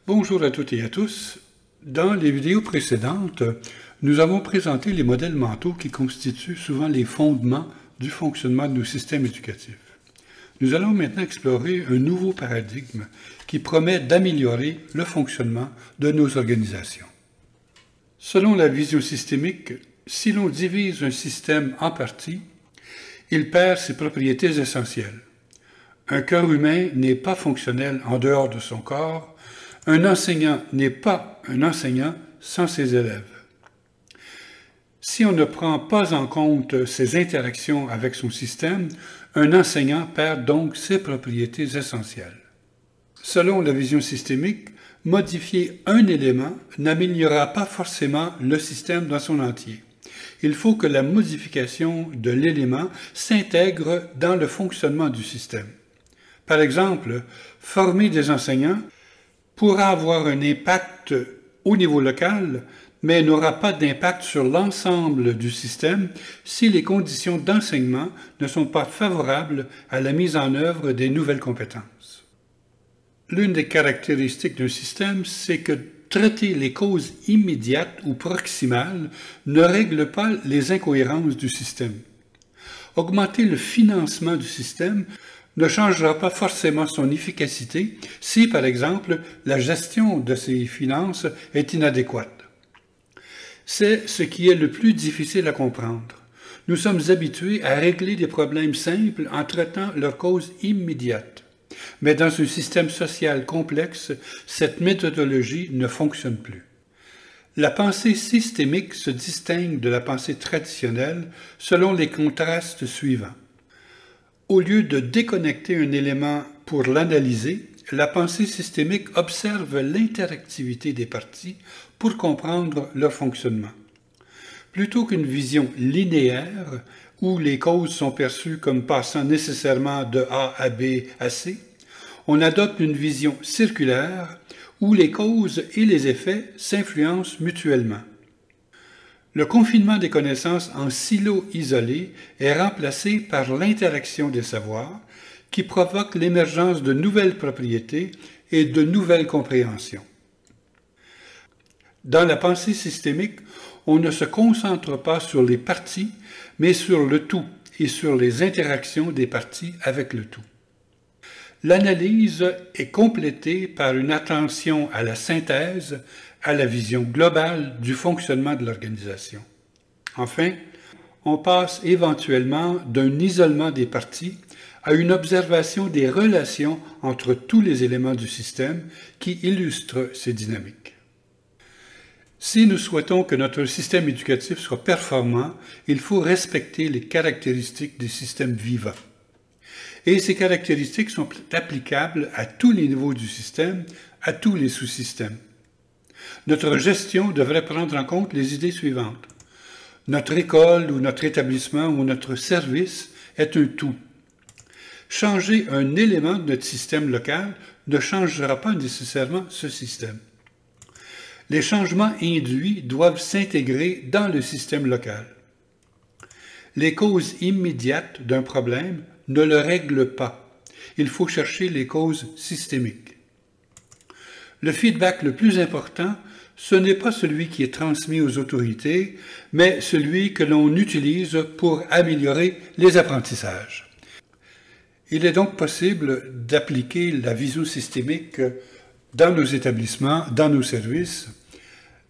Bonjour à toutes et à tous. Dans les vidéos précédentes, nous avons présenté les modèles mentaux qui constituent souvent les fondements du fonctionnement de nos systèmes éducatifs. Nous allons maintenant explorer un nouveau paradigme qui promet d'améliorer le fonctionnement de nos organisations. Selon la vision systémique, si l'on divise un système en parties, il perd ses propriétés essentielles. Un cœur humain n'est pas fonctionnel en dehors de son corps. Un enseignant n'est pas un enseignant sans ses élèves. Si on ne prend pas en compte ses interactions avec son système, un enseignant perd donc ses propriétés essentielles. Selon la vision systémique, modifier un élément n'améliorera pas forcément le système dans son entier. Il faut que la modification de l'élément s'intègre dans le fonctionnement du système. Par exemple, former des enseignants pourra avoir un impact au niveau local, mais n'aura pas d'impact sur l'ensemble du système si les conditions d'enseignement ne sont pas favorables à la mise en œuvre des nouvelles compétences. L'une des caractéristiques d'un système, c'est que traiter les causes immédiates ou proximales ne règle pas les incohérences du système. Augmenter le financement du système ne changera pas forcément son efficacité si, par exemple, la gestion de ses finances est inadéquate. C'est ce qui est le plus difficile à comprendre. Nous sommes habitués à régler des problèmes simples en traitant leurs causes immédiates. Mais dans un système social complexe, cette méthodologie ne fonctionne plus. La pensée systémique se distingue de la pensée traditionnelle selon les contrastes suivants. Au lieu de déconnecter un élément pour l'analyser, la pensée systémique observe l'interactivité des parties pour comprendre leur fonctionnement. Plutôt qu'une vision linéaire, où les causes sont perçues comme passant nécessairement de A à B à C, on adopte une vision circulaire, où les causes et les effets s'influencent mutuellement. Le confinement des connaissances en silos isolés est remplacé par l'interaction des savoirs qui provoque l'émergence de nouvelles propriétés et de nouvelles compréhensions. Dans la pensée systémique, on ne se concentre pas sur les parties, mais sur le tout et sur les interactions des parties avec le tout. L'analyse est complétée par une attention à la synthèse, à la vision globale du fonctionnement de l'organisation. Enfin, on passe éventuellement d'un isolement des parties à une observation des relations entre tous les éléments du système qui illustrent ces dynamiques. Si nous souhaitons que notre système éducatif soit performant, il faut respecter les caractéristiques des systèmes vivants. Et ces caractéristiques sont applicables à tous les niveaux du système, à tous les sous-systèmes. Notre gestion devrait prendre en compte les idées suivantes. Notre école ou notre établissement ou notre service est un tout. Changer un élément de notre système local ne changera pas nécessairement ce système. Les changements induits doivent s'intégrer dans le système local. Les causes immédiates d'un problème ne le règlent pas. Il faut chercher les causes systémiques. Le feedback le plus important, ce n'est pas celui qui est transmis aux autorités, mais celui que l'on utilise pour améliorer les apprentissages. Il est donc possible d'appliquer la vision systémique dans nos établissements, dans nos services,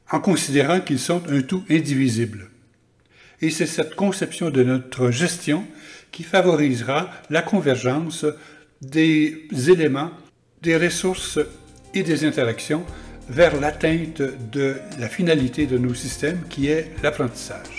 en considérant qu'ils sont un tout indivisible. Et c'est cette conception de notre gestion qui favorisera la convergence des éléments, des ressources et des interactions vers l'atteinte de la finalité de nos systèmes qui est l'apprentissage.